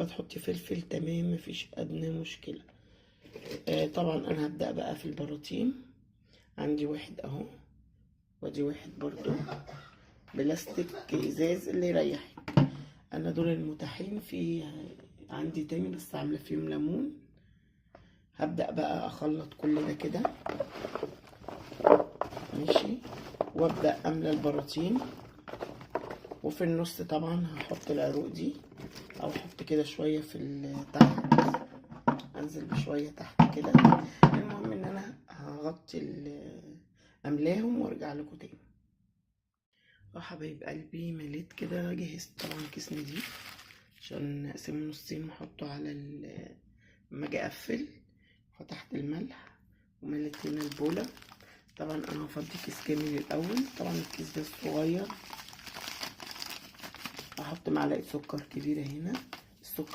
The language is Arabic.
تحطي فلفل تمام، مفيش ادنى مشكله. طبعا انا هبدأ بقى في البراطيم. عندي واحد اهو، وادي واحد برضو بلاستيك ازاز اللي يريحك. انا دول المتاحين في عندي تاني بس عامله فيهم ليمون. هبدأ بقى اخلط كل ده كده ماشي، وابدأ املى البراطيم. وفي النص طبعا هحط العروق دي، او احط كده شويه في تحت، انزل بشويه تحت كده. المهم ان انا هغطي املاهم وارجع لكم تاني. حبايب قلبي مليت كده، جهزت طبعا كيس نضيف عشان اقسمه نصين واحطه على لما اجي اقفل. فتحت الملح ومليت هنا البوله. طبعا انا هفضي كيس كامل الاول، طبعا الكيس ده صغير. هحط معلقه سكر كبيره هنا